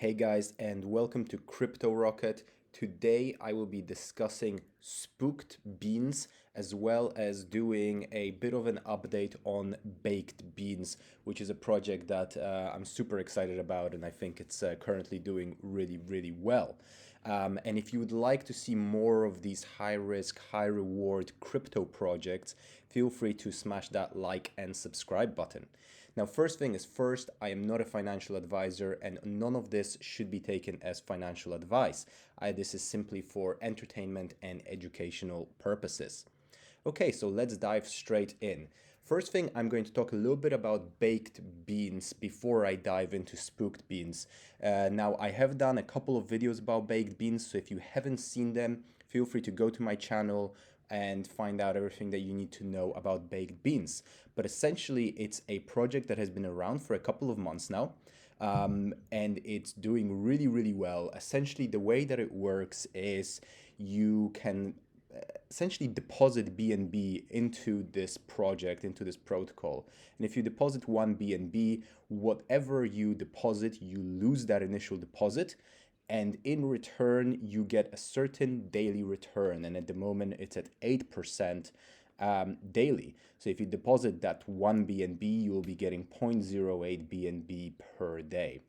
Hey guys, and welcome to Crypto Rocket. Today I will be discussing Spooked Beans as well as doing a bit of an update on Baked Beans, which is a project that I'm super excited about and I think it's currently doing really well. And if you would like to see more of these high risk, high reward crypto projects, feel free to smash that like and subscribe button. Now, first thing is first, I am not a financial advisor and none of this should be taken as financial advice. This is simply for entertainment and educational purposes. Okay, so let's dive straight in. First thing, I'm going to talk a little bit about baked beans before I dive into spooked beans. Now, I have done a couple of videos about baked beans, so if you haven't seen them, feel free to go to my channel and find out everything that you need to know about baked beans. But essentially, it's a project that has been around for a couple of months now. And it's doing really well. Essentially, the way that it works is you can essentially deposit BNB into this project, into this protocol. And if you deposit one BNB, whatever you deposit, you lose that initial deposit. And in return, you get a certain daily return. And at the moment, it's at 8% daily. So if you deposit that one BNB, you will be getting 0.08 BNB per day.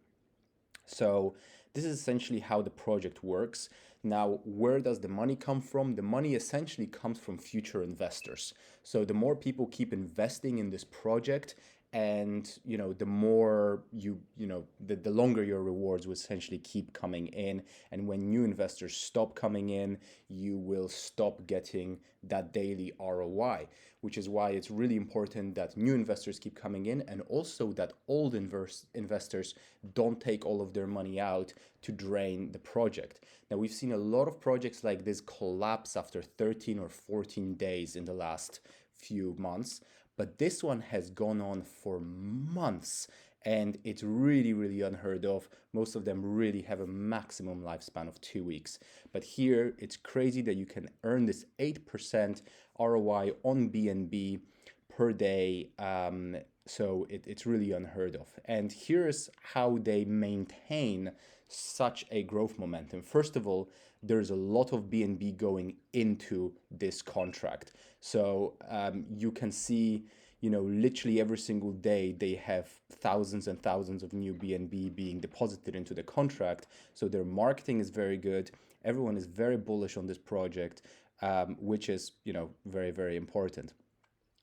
So this is essentially how the project works. Now, where does the money come from? The money essentially comes from future investors. So the more people keep investing in this project, and the more the longer your rewards will essentially keep coming in. And when new investors stop coming in, you will stop getting that daily ROI, which is why it's really important that new investors keep coming in, and also that old investors don't take all of their money out to drain the project. Now, we've seen a lot of projects like this collapse after 13 or 14 days in the last few months, but this one has gone on for months and it's really unheard of. Most of them really have a maximum lifespan of 2 weeks. But here it's crazy that you can earn this 8% ROI on BNB per day. So it's really unheard of. And here's how they maintain such a growth momentum. First of all, there's a lot of BNB going into this contract. So you can see, literally every single day they have thousands and thousands of new BNB being deposited into the contract. So their marketing is very good. Everyone is very bullish on this project, which is, very important.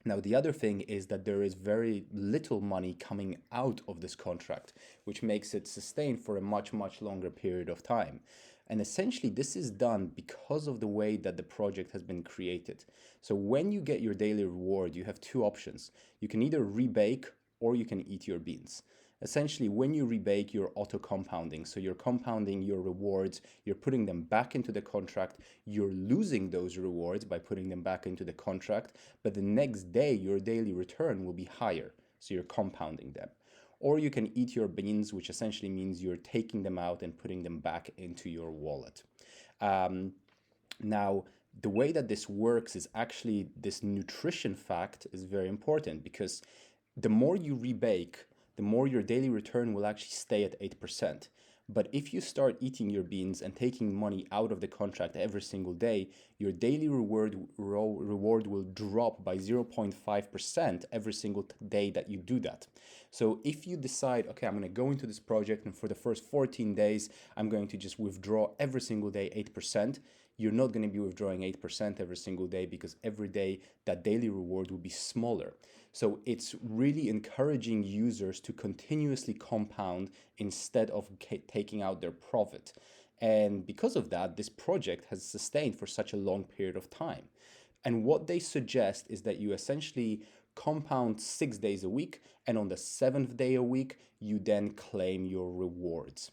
Now, the other thing is that there is very little money coming out of this contract, which makes it sustained for a much longer period of time. And essentially, this is done because of the way that the project has been created. So when you get your daily reward, you have two options. You can either rebake or you can eat your beans. Essentially, when you rebake, you're auto-compounding. So you're compounding your rewards, you're putting them back into the contract, you're losing those rewards by putting them back into the contract, but the next day, your daily return will be higher. So you're compounding them. Or you can eat your beans, which essentially means you're taking them out and putting them back into your wallet. Now, the way that this works is actually this nutrition fact is very important because the more you rebake, the more your daily return will actually stay at 8%. But if you start eating your beans and taking money out of the contract every single day, your daily reward will drop by 0.5% every single day that you do that. So if you decide, okay, I'm going to go into this project and for the first 14 days, I'm going to just withdraw every single day 8%, you're not going to be withdrawing 8% every single day because every day that daily reward will be smaller. So it's really encouraging users to continuously compound instead of taking out their profit. And because of that, this project has sustained for such a long period of time. And what they suggest is that you essentially compound 6 days a week, and on the 7th day a week, you then claim your rewards.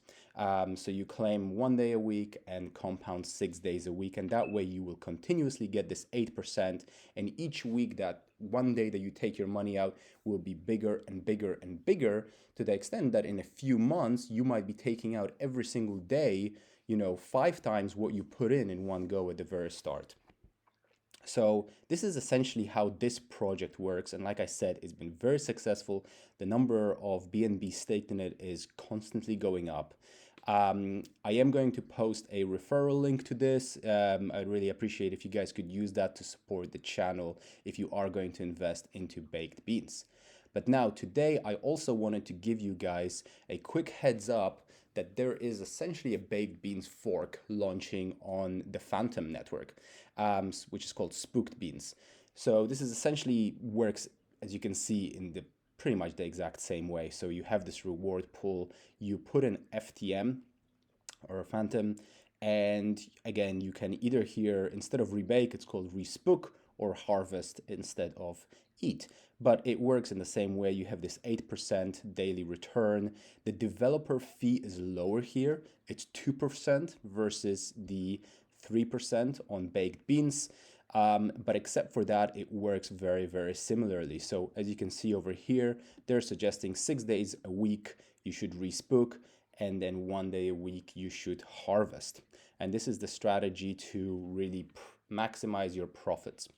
So you claim 1 day a week and compound 6 days a week, and that way you will continuously get this 8%. And each week, that 1 day that you take your money out will be bigger and bigger and bigger, to the extent that in a few months you might be taking out every single day, 5 times what you put in one go at the very start. So this is essentially how this project works. And like I said, it's been very successful. The number of BNB staked in it is constantly going up. I am going to post a referral link to this. I'd really appreciate if you guys could use that to support the channel if you are going to invest into baked beans. But now today, I also wanted to give you guys a quick heads up that there is essentially a baked beans fork launching on the Fantom network, which is called Spooked Beans. So this is essentially works, as you can see, in the pretty much the exact same way. So you have this reward pool, you put an FTM or a Fantom, and again, you can either here, instead of rebake, it's called ReSpook, or harvest instead of eat. But it works in the same way. You have this 8% daily return. The developer fee is lower here. It's 2% versus the 3% on baked beans. But except for that, it works very, very similarly. So as you can see over here, they're suggesting 6 days a week you should ReSpook, and then 1 day a week you should harvest. And this is the strategy to really maximize your profits.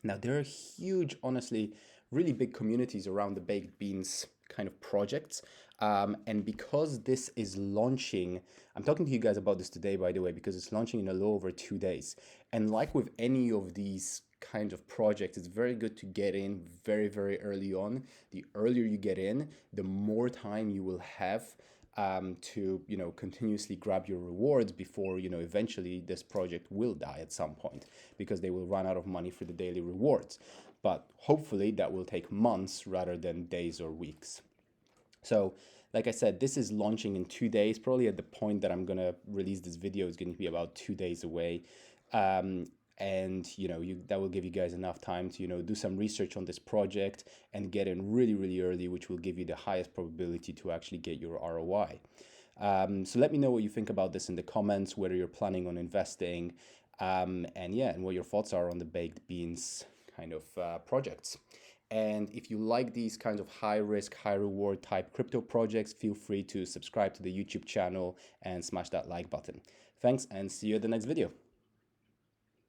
Now, there are huge, honestly, really big communities around the baked beans kind of projects. And because this is launching, I'm talking to you guys about this today, by the way, because it's launching in a little over 2 days. And like with any of these kinds of projects, it's very good to get in very, very early on. The earlier you get in, the more time you will have to continuously grab your rewards before eventually this project will die at some point, because they will run out of money for the daily rewards. But hopefully that will take months rather than days or weeks. So like I said, this is launching in 2 days. Probably at the point that I'm gonna release this video is going to be about 2 days away. And that will give you guys enough time to do some research on this project and get in really, really early, which will give you the highest probability to actually get your ROI. So let me know what you think about this in the comments, whether you're planning on investing, and what your thoughts are on the baked beans kind of projects. And if you like these kinds of high risk, high reward type crypto projects, feel free to subscribe to the YouTube channel and smash that like button. Thanks, and see you at the next video.